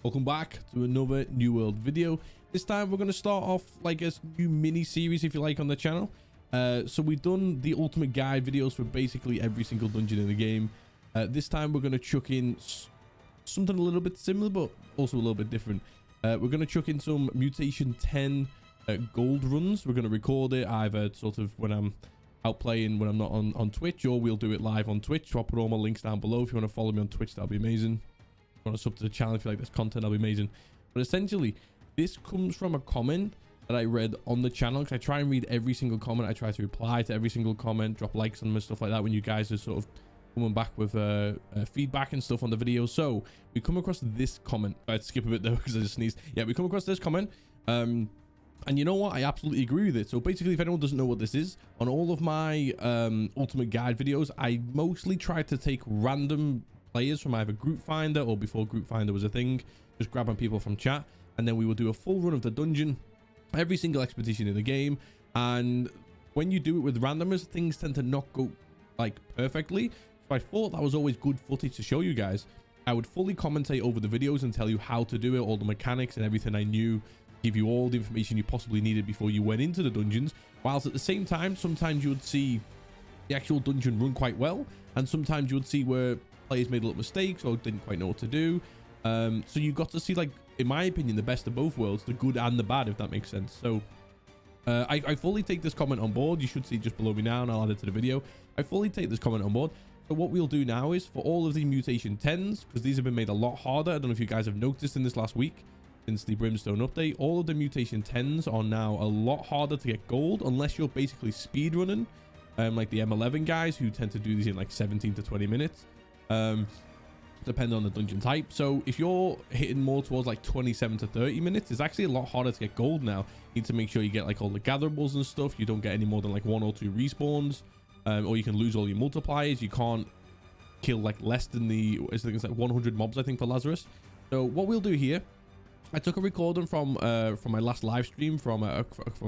Welcome back to another New World video. This time we're going to start off like a new mini series, if you like, on the channel. So we've done the ultimate guide videos for basically every single dungeon in the game. This time we're going to chuck in something a little bit similar but also a little bit different. We're going to chuck in some mutation 10 gold runs. We're going to record it either sort of when I'm out playing, when I'm not on Twitch, or we'll do it live on Twitch. So I'll put all my links down below. If you want to follow me on Twitch, that'll be amazing. If you want to sub to the channel, if you like this content, that'll be amazing. But essentially, this comes from a comment that I read on the channel, because I try and read every single comment. I try to reply to every single comment, drop likes on them and stuff like that when you guys are sort of coming back with feedback and stuff on the video. So we come across this comment. I'd skip a bit though because I just sneezed. Yeah, we come across this comment. And you know what? I absolutely agree with it. So basically, if anyone doesn't know what this is, on all of my ultimate guide videos, I mostly try to take random players from either Group Finder or before Group Finder was a thing, just grabbing people from chat, and then we will do a full run of the dungeon, every single expedition in the game. And when you do it with randomers, things tend to not go like perfectly. So I thought that was always good footage to show you guys. I would fully commentate over the videos and tell you how to do it, all the mechanics and everything I knew, give you all the information you possibly needed before you went into the dungeons, whilst at the same time sometimes you would see the actual dungeon run quite well, and sometimes you would see where players made little mistakes or didn't quite know what to do. So you got to see, like, in my opinion, the best of both worlds, the good and the bad, if that makes sense. So I fully take this comment on board. You should see just below me now, and I'll add it to the video. I fully take this comment on board. So what we'll do now is, for all of the mutation 10s, because these have been made a lot harder, I don't know if you guys have noticed in this last week since the Brimstone update, all of the mutation 10s are now a lot harder to get gold, unless you're basically speedrunning, like the M11 guys who tend to do these in like 17 to 20 minutes, depending on the dungeon type. So if you're hitting more towards like 27 to 30 minutes, it's actually a lot harder to get gold now. You need to make sure you get like all the gatherables and stuff. You don't get any more than like 1 or 2 respawns, or you can lose all your multipliers. You can't kill like less than the, I think it's like 100 mobs, I think, for Lazarus. So what we'll do here, I took a recording from my last live stream from a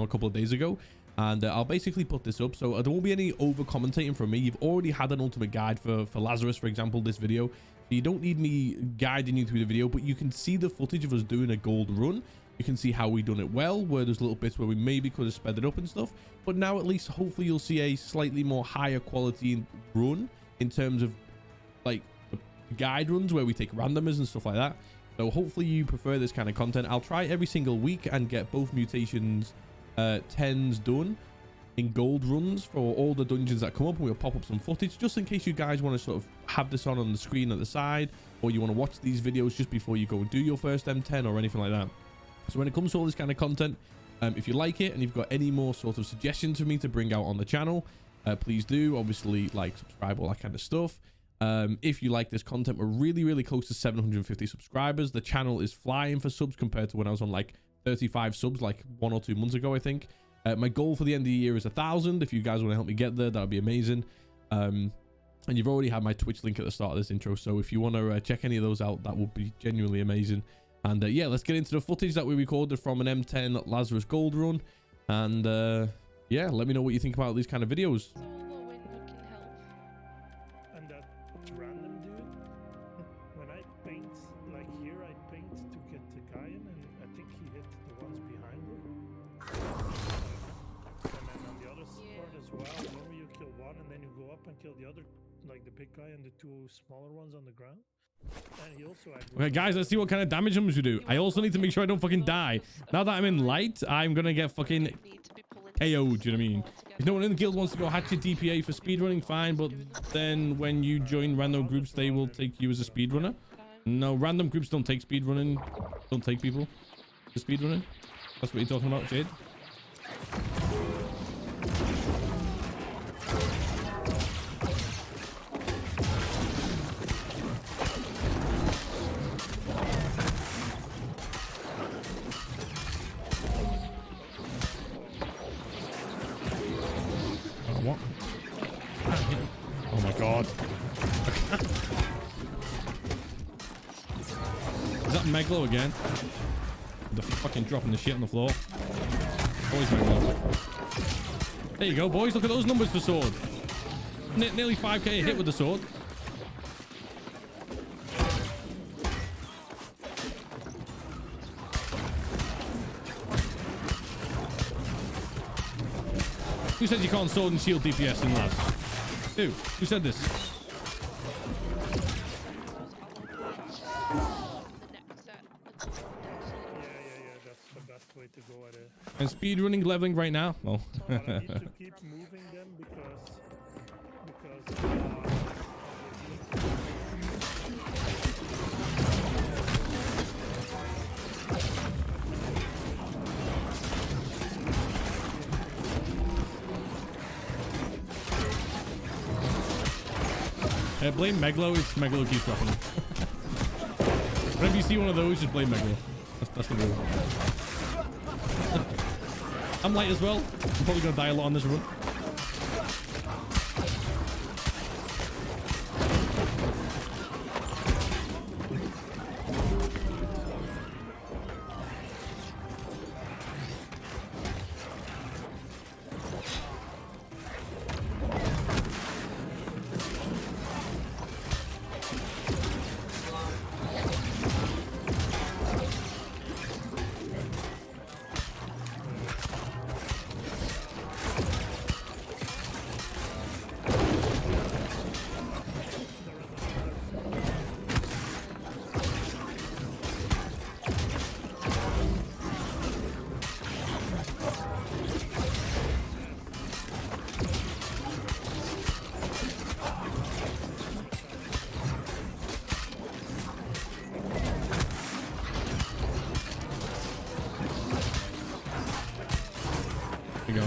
couple of days ago, and I'll basically put this up. So there won't be any over commentating from me. You've already had an ultimate guide for Lazarus, for example, this video. So you don't need me guiding you through the video, but you can see the footage of us doing a gold run. You can see how we done it well, where there's little bits where we maybe could have sped it up and stuff. But now at least hopefully you'll see a slightly more higher quality run in terms of like the guide runs where we take randomers and stuff like that. So hopefully you prefer this kind of content. I'll try every single week and get both mutations 10s done in gold runs for all the dungeons that come up, and we'll pop up some footage just in case you guys want to sort of have this on the screen at the side, or you want to watch these videos just before you go and do your first M10 or anything like that. So when it comes to all this kind of content, if you like it and you've got any more sort of suggestions for me to bring out on the channel, please do. Obviously, like, subscribe, all that kind of stuff. If you like this content, we're really close to 750 subscribers. The channel is flying for subs compared to when I was on like 35 subs like 1 or 2 months ago, I think. My goal for the end of the year is 1,000. If you guys want to help me get there, that would be amazing. And you've already had my Twitch link at the start of this intro, so if you want to check any of those out, that would be genuinely amazing. And yeah, let's get into the footage that we recorded from an M10 Lazarus gold run. And yeah, let me know what you think about these kind of videos. Kill the other, like the big guy and the 2 smaller ones on the ground. And he also had... Okay, guys, let's see what kind of damage numbers we do. I also need to make sure I don't fucking die. Now that I'm in light, I'm gonna get fucking KO'd, do you know what I mean? If no one in the guild wants to go hatch your DPA for speedrunning, fine, but then when you join random groups, they will take you as a speedrunner. No, random groups don't take speedrunning. Don't take people to speedrunning. That's what you're talking about, Jade? What? Oh my god. Is that Meglo again? The fucking dropping the shit on the floor. Always Meglo. There you go, boys. Look at those numbers for sword. Nearly 5k a hit with the sword. Who said you can't sword and shield DPS in Laz? Who said this? Yeah, that's the best way to go at it. And speed running leveling right now? Well, But I need to keep moving them because blame Meglo. It's Meglo keeps dropping them. Whenever you see one of those, just blame Meglo. That's the rule. I'm light as well. I'm probably gonna die a lot on this run.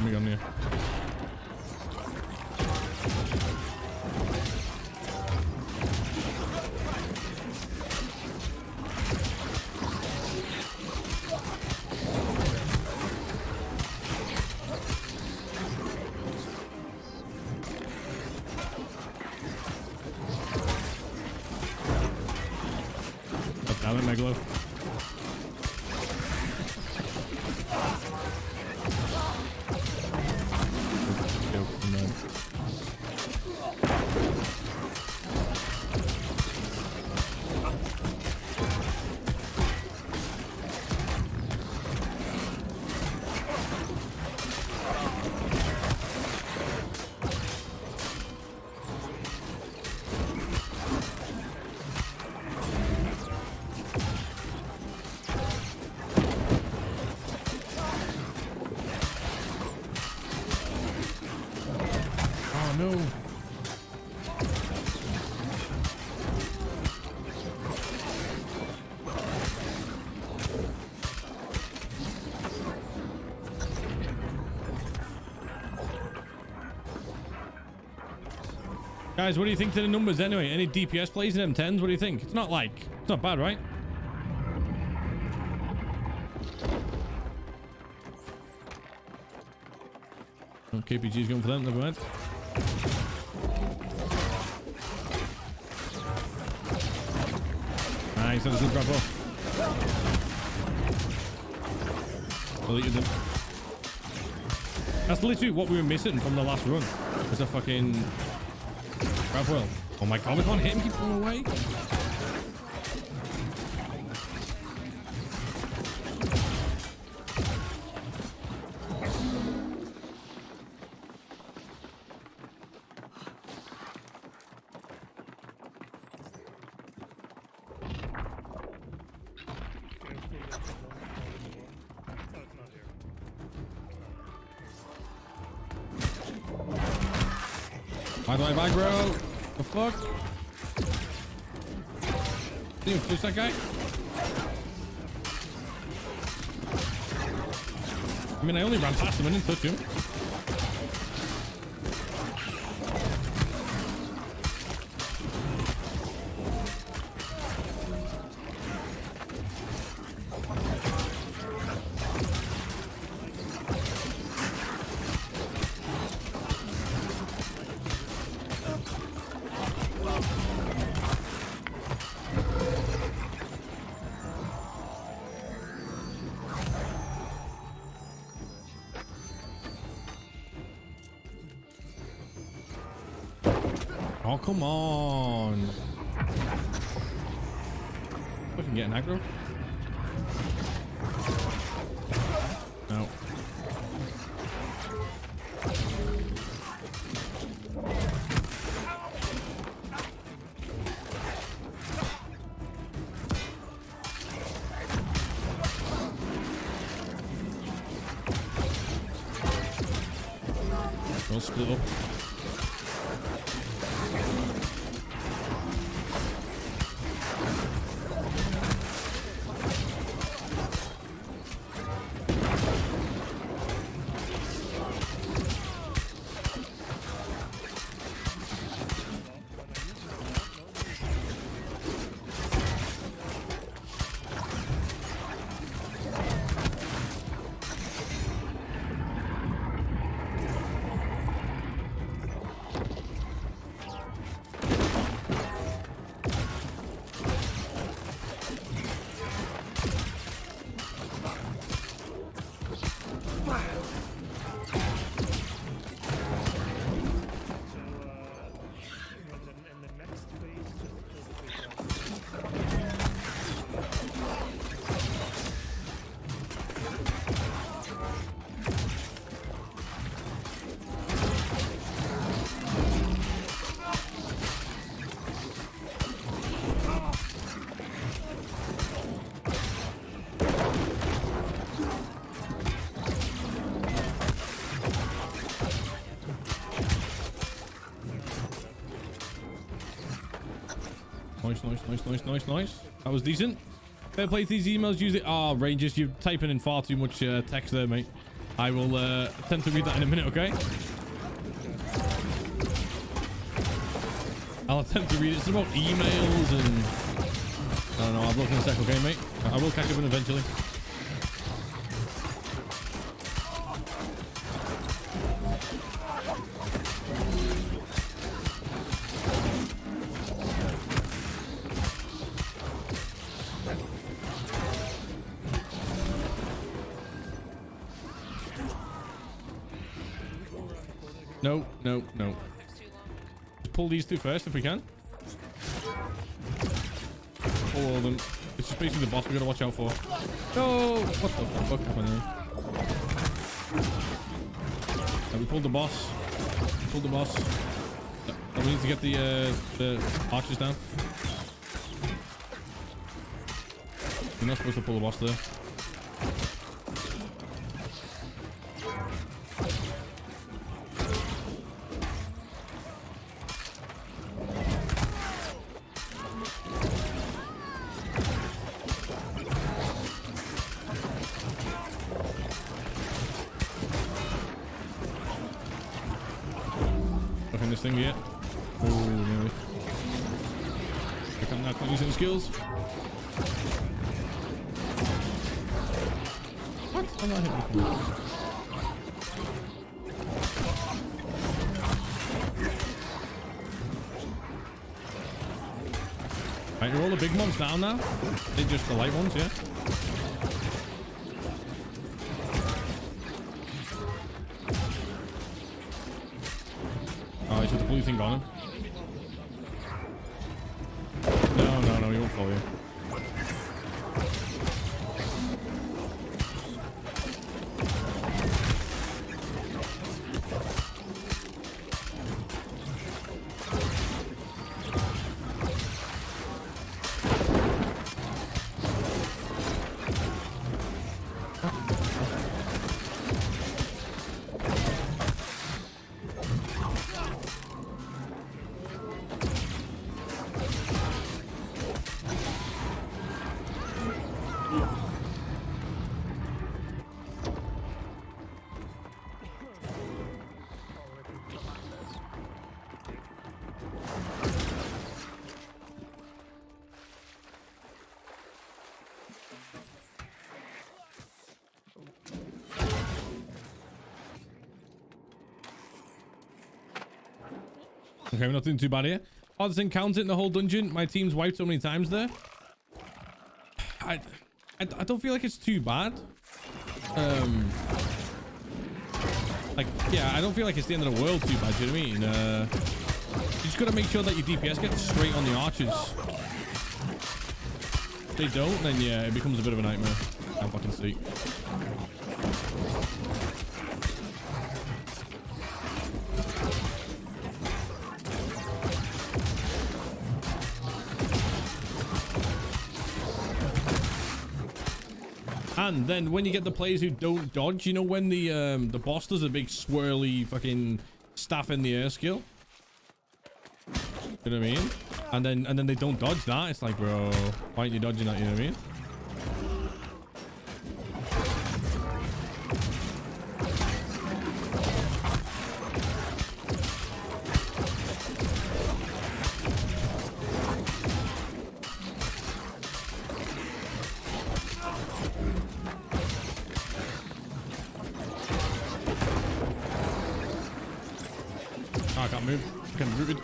Me go, yeah. Damn it, Megalo. No. Guys, what do you think to the numbers anyway? Any DPS plays in M10s? What do you think? It's not bad, right? Oh, KPG's going for them, never mind. Nice, that was a good grab off. Deleted them. That's literally what we were missing from the last run. Was a fucking grab well. Oh my god, we can't hit him, keep going away. Bye, bro. The fuck? Didn't even push that guy? I mean, I only ran past him, I didn't touch him. Oh, come on. Fucking getting aggro. No. I'll split up. Nice. That was decent. Fair play to these emails. Use it. Oh, Rangers, you're typing in far too much text there, mate. I will attempt to read that in a minute, okay? I'll attempt to read it. It's about emails and... I don't know. I'll look in a sec, okay, mate? I will catch up in eventually. No. Pull these two first if we can. Pull all of them. It's just basically the boss we gotta watch out for. No! What the fuck happened there? We pulled the boss. Pulled the boss. We need to get the archers down. You're not supposed to pull the boss there. This thing yet? Oh, no. I can't not use any skills. What? I'm not hitting. Right, are all the big ones down now? They're just the light ones, yeah? Oh, he's got the blue thing on him. No, he won't follow you. Okay, we're not doing too bad here. Hardest encounter in the whole dungeon. My team's wiped so many times there. I don't feel like it's too bad. Like, yeah, I don't feel like it's the end of the world too bad. Do you know what I mean? You just gotta make sure that your DPS gets straight on the archers. If they don't, then yeah, it becomes a bit of a nightmare. I can't fucking see. And then when you get the players who don't dodge, you know, when the boss does a big swirly fucking staff in the air skill. You know what I mean? And then they don't dodge that. It's like, bro, why aren't you dodging that? You know what I mean? Oh, I can't move. I'm getting rooted.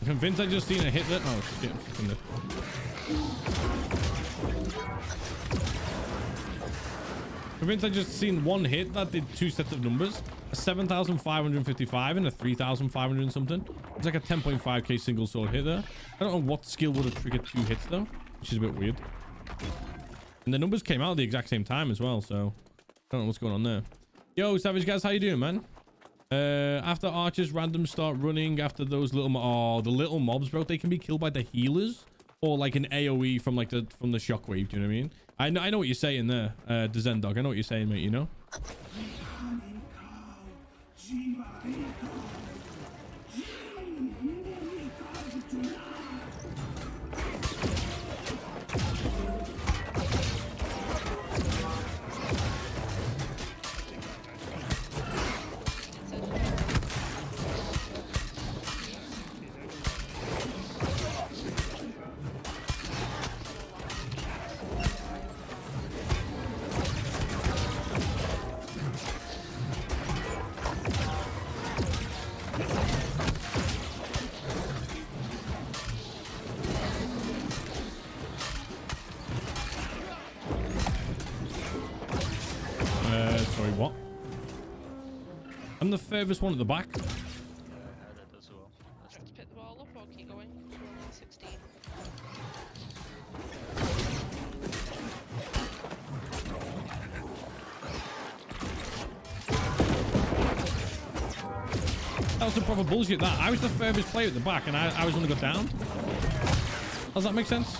I'm convinced I just seen a hit that. Oh, shit. I'm there. Convinced I just seen one hit that did 2 sets of numbers. A 7,555 and a 3,500 and something. It's like a 10.5k single sword hit there. I don't know what skill would have triggered 2 hits though, which is a bit weird. And the numbers came out at the exact same time as well, so I don't know what's going on there. Yo, Savage guys, how you doing, man? After archers random start running after those little the little mobs, bro, they can be killed by the healers or like an AoE from like the shockwave. Do you know what I mean? I know what you're saying there, the Zen dog. I know what you're saying, mate. You know. Sorry, what? I'm the furthest one at the back. Yeah, I had it as well. Let's pick the ball up or keep going. We're only on 16. That was some proper bullshit, that. I was the furthest player at the back and I was only got down. Does that make sense?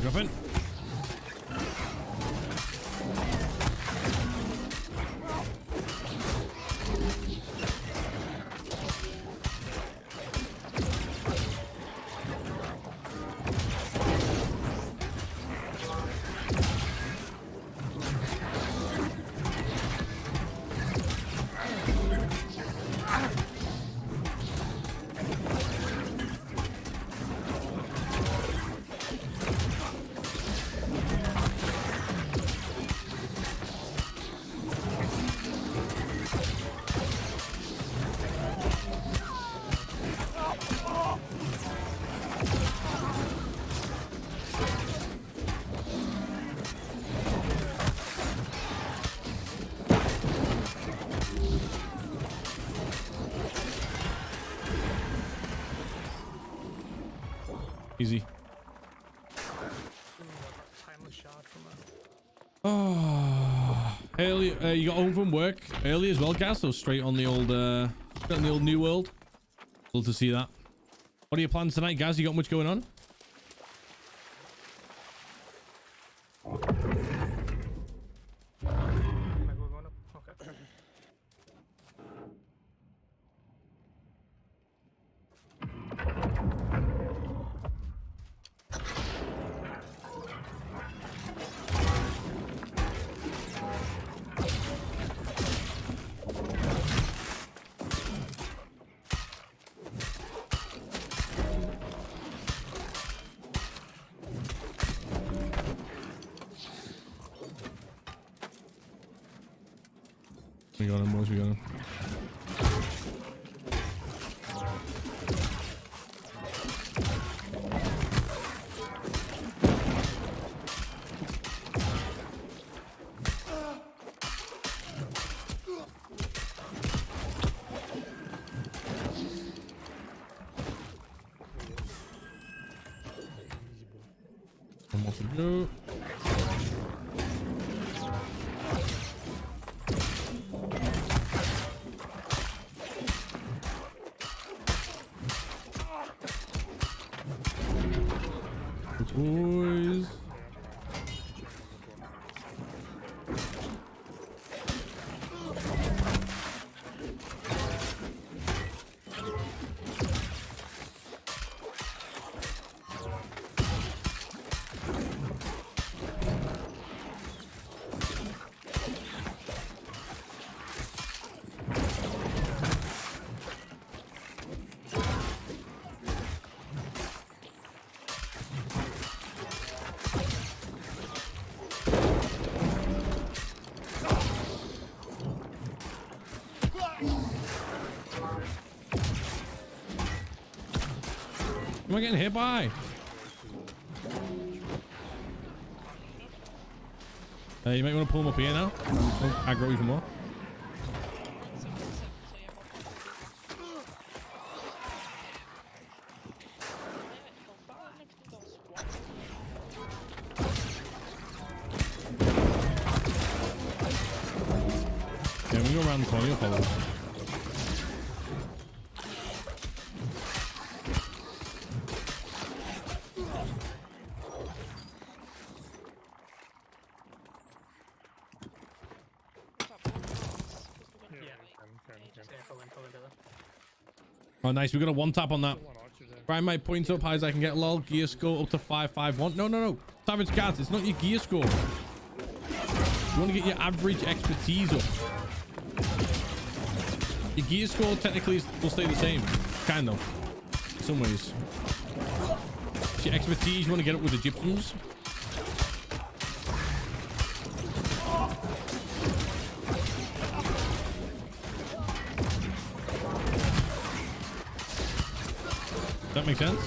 Dropping. Easy. Timeless shot from a Oh, early, you got home from work early as well, Gaz? So straight on the old, New World. Love to see that. What are your plans tonight, Gaz? You got much going on? We got him, boys. We got him. One more to go. Boys. Am I getting hit by? You might want to pull him up here now. Oh, aggro even more. Yeah, we go around the corner, you'll follow us. Oh, nice. We got a one tap on that. Brian might point up high as I can get lol. Gear score up to 551. No. Savage Cats, it's not your gear score. You want to get your average expertise up. Your gear score technically will stay the same. Kind of. In some ways. It's your expertise. You want to get up with the gypsums. That makes sense.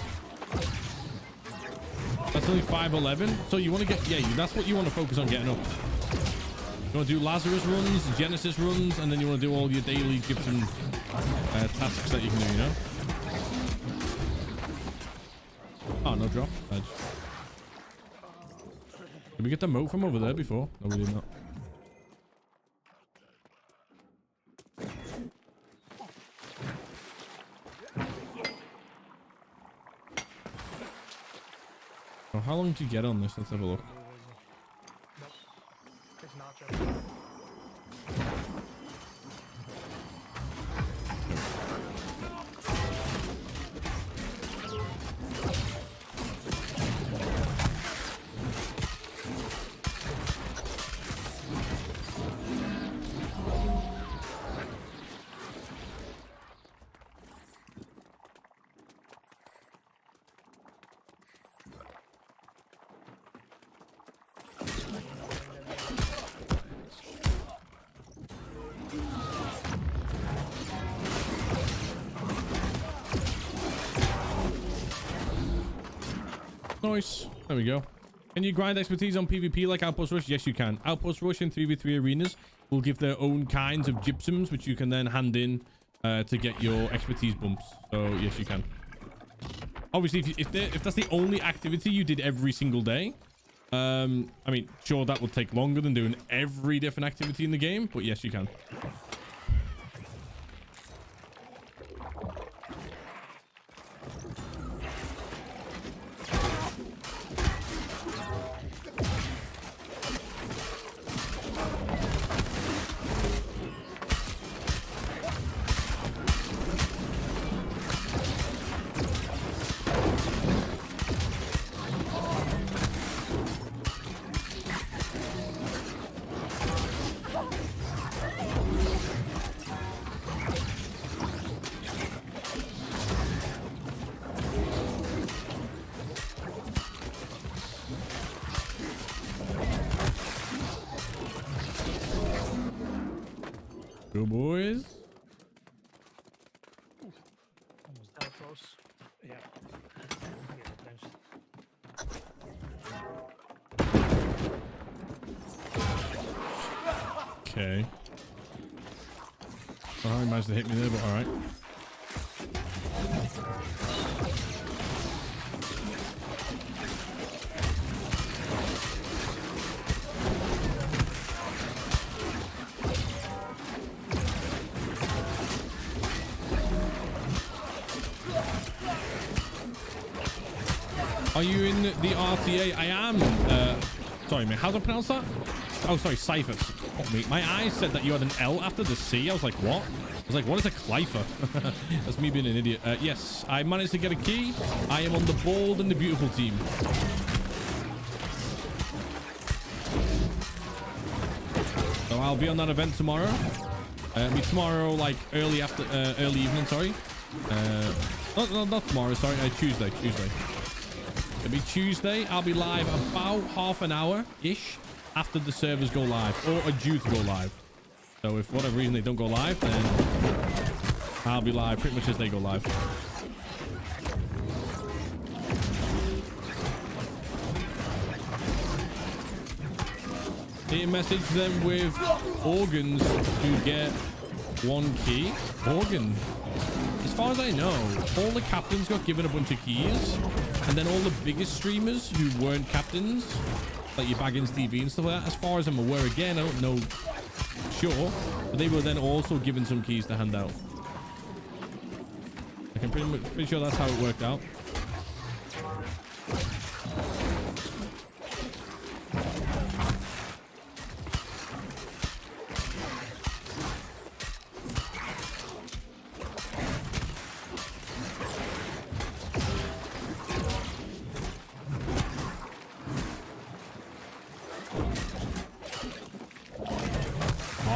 That's only 511. So you want to get, yeah, that's what you want to focus on getting up. You want to do Lazarus runs, Genesis runs, and then you want to do all your daily gypsum tasks that you can do, you know? Oh, no drop. Edge. Did we get the moat from over there before? No, we did not. Oh, how long did you get on this? Let's have a look. Nice. There we go. Can you grind expertise on PvP like Outpost Rush? Yes, you can. Outpost Rush in 3v3 arenas will give their own kinds of gypsums, which you can then hand in to get your expertise bumps. So, yes, you can. Obviously, if that's the only activity you did every single day, I mean, sure, that would take longer than doing every different activity in the game, but yes, you can. Go, boys. Almost that close. Yeah. Yeah, thanks. Okay. Oh, he managed to hit me there, but all right. Are you in the RTA? I am. Sorry, mate. How do I pronounce that? Oh, sorry, Cypher. Oh, mate. My eyes said that you had an L after the C. I was like, what? I was like, what is a Clyfer? That's me being an idiot. Yes, I managed to get a key. I am on the bold and the beautiful team. So I'll be on that event tomorrow. Tomorrow, like early evening. Sorry. Not tomorrow. Sorry, Tuesday. It'll be Tuesday. I'll be live about half an hour-ish after the servers go live or are due to go live. So if for whatever reason they don't go live, then I'll be live pretty much as they go live. Here, message them with organs to get one key. Organ. As far as I know, all the captains got given a bunch of keys, and then all the biggest streamers who weren't captains, like your Baggins TV and stuff like that, as far as I'm aware, again, I don't know sure, but they were then also given some keys to hand out. I'm pretty sure that's how it worked out.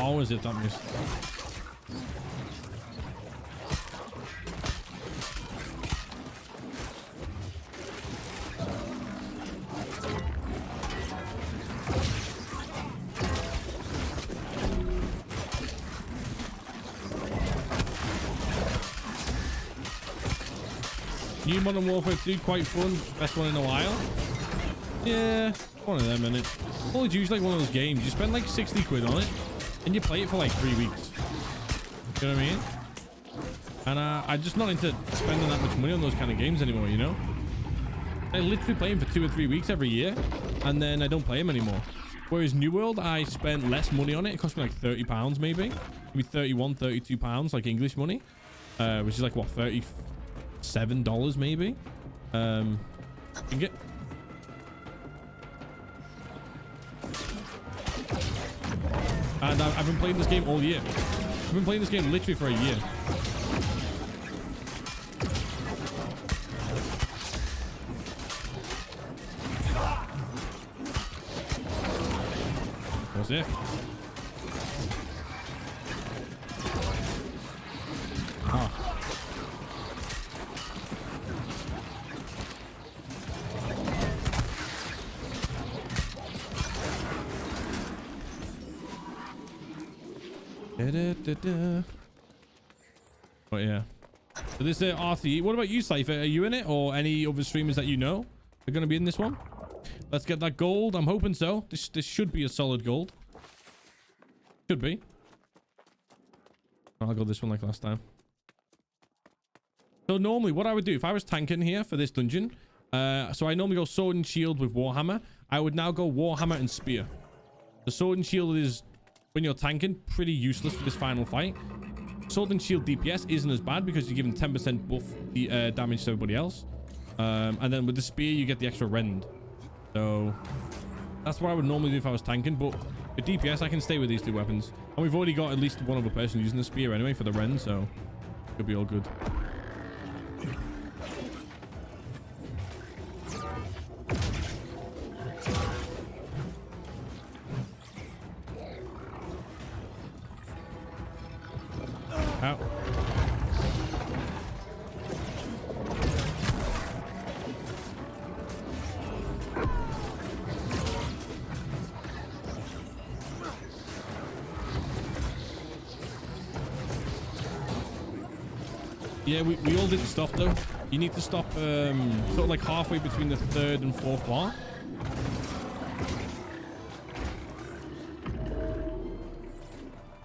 Oh, is it that missed? New Modern Warfare 2, quite fun. Best one in a while. Yeah, one of them, innit? Well, it's usually like one of those games. You spend like 60 quid on it, and you play it for like 3 weeks. You know what I mean? And I'm just not into spending that much money on those kind of games anymore, you know? I literally play them for 2 or 3 weeks every year, and then I don't play them anymore. Whereas NewWorld, I spent less money on it. It cost me like £30 maybe. Maybe 31, 32 pounds, like English money. Which is like, what, $37 maybe? You can get... And I've been playing this game all year. I've been playing this game literally for a year. What's it? Oh. But yeah. So this is RCE. What about you, Cypher? Are you in it, or any other streamers that you know are going to be in this one? Let's get that gold. I'm hoping so. This should be a solid gold. Should be. I'll go this one like last time. So normally what I would do if I was tanking here for this dungeon, So I normally go sword and shield with Warhammer. I would now go Warhammer and spear. The sword and shield is, when you're tanking, pretty useless for this final fight. Sword and shield DPS isn't as bad because you're giving 10% buff damage to everybody else. And then with the spear, you get the extra rend. So that's what I would normally do if I was tanking. But with DPS, I can stay with these two weapons. And we've already got at least one other person using the spear anyway for the rend. So it could be all good. Out. Yeah, we all didn't stop though. You need to stop sort of like halfway between the 3rd and 4th bar.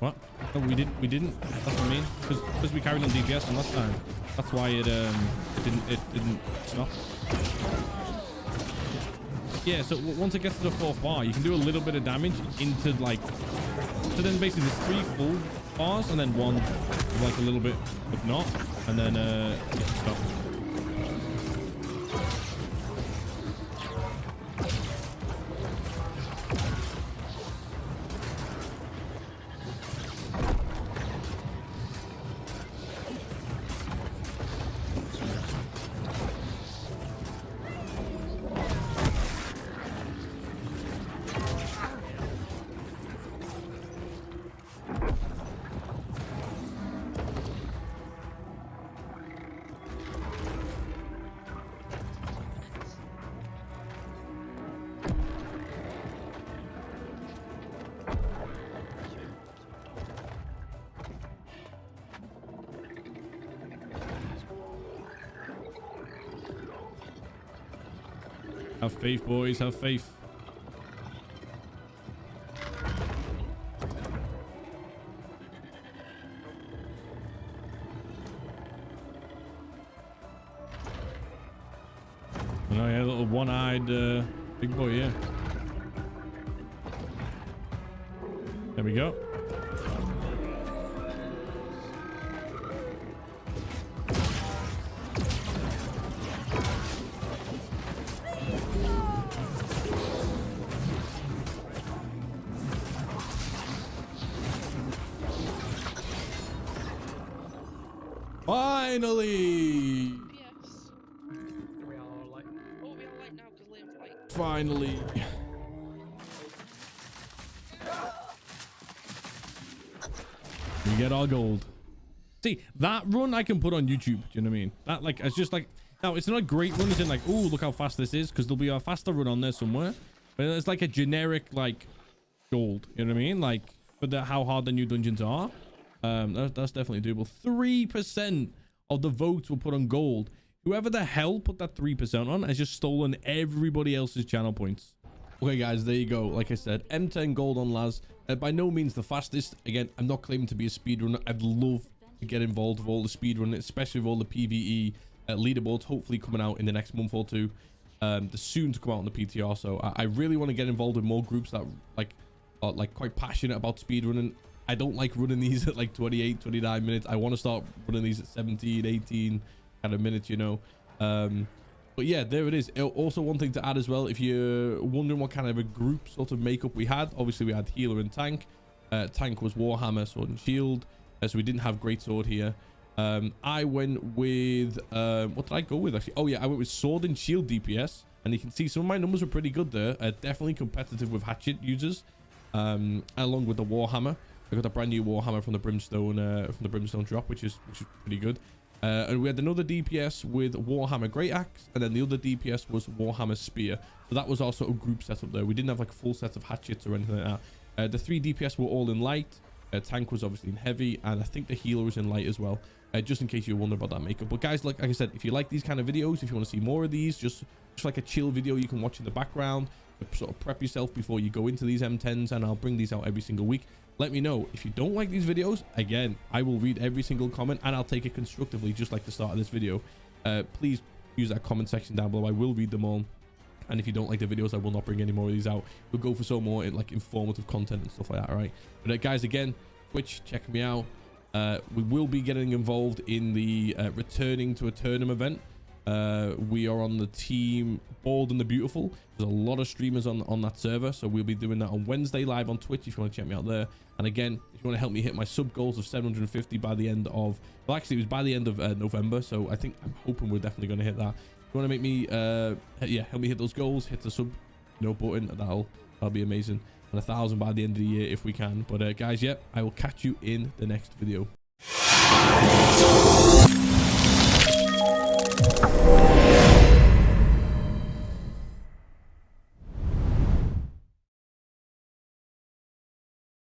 What? No, we didn't. That's what I mean. Because we carried on DPS from last time. That's why it didn't stop. Yeah, so once it gets to the 4th bar, you can do a little bit of damage into like, so then basically there's 3 full bars and then 1 with like a little bit of not, and then you can stop. Have faith, boys. Have faith. Oh yeah, little one-eyed big boy, yeah. There we go. Finally! Yes. We are all like, Oh, we are light now because Liam's light. Finally. We get our gold. See, that run I can put on YouTube. Do you know what I mean? That like, it's just like, now it's not a great run. It's in like, oh, look how fast this is, because there'll be a faster run on there somewhere. But it's like a generic like gold. You know what I mean? Like for the how hard the new dungeons are. That's definitely doable. 3% of the votes were put on gold. Whoever the hell put that 3% on has just stolen everybody else's channel points. Okay, guys, there you go. Like I said, M10 Gold on Laz. By no means the fastest. Again, I'm not claiming to be a speedrunner. I'd love to get involved with all the speedrunning, especially with all the PvE leaderboards, hopefully coming out in the next month or two. They're soon to come out on the PTR. So I really want to get involved with more groups that are like quite passionate about speedrunning. I don't like running these at like 28, 29 minutes. I want to start running these at 17, 18 kind of minutes, you know. But yeah, there it is. Also, one thing to add as well, if you're wondering what kind of a group sort of makeup we had, obviously we had healer and tank. Tank was Warhammer, sword and shield. So we didn't have great sword here. I went with, what did I go with actually? Oh yeah, I went with sword and shield DPS. And you can see some of my numbers were pretty good there. Definitely competitive with hatchet users, along with the Warhammer. I got a brand new Warhammer from the Brimstone drop, which is pretty good. And we had another DPS with Warhammer Great Axe, and then the other DPS was Warhammer Spear. So that was also a group setup there. We didn't have like a full set of hatchets or anything like that. The 3 DPS were all in light. Tank was obviously in heavy, and I think the healer was in light as well. Just in case you're wondering about that makeup. But guys, like I said, if you like these kind of videos, if you want to see more of these, just like a chill video you can watch in the background, sort of prep yourself before you go into these M10s, and I'll bring these out every single week. Let me know if you don't like these videos. Again, I will read every single comment and I'll take it constructively, just like the start of this video. Please use that comment section down below. I will read them all. And if you don't like the videos, I will not bring any more of these out. We'll go for some more like informative content and stuff like that. All right. But guys, again, Twitch, check me out. We will be getting involved in the returning to a tournament event. We are on the team Bald and the Beautiful. There's a lot of streamers on that server, so we'll be doing that on Wednesday live on Twitch if you want to check me out there. And again, if you want to help me hit my sub goals of 750 by the end of, well, actually it was by the end of November, so I'm hoping we're definitely going to hit that. If you want to make me help me hit those goals, hit the sub button. That'll be amazing. And 1,000 by the end of the year if we can. But guys, I will catch you in the next video.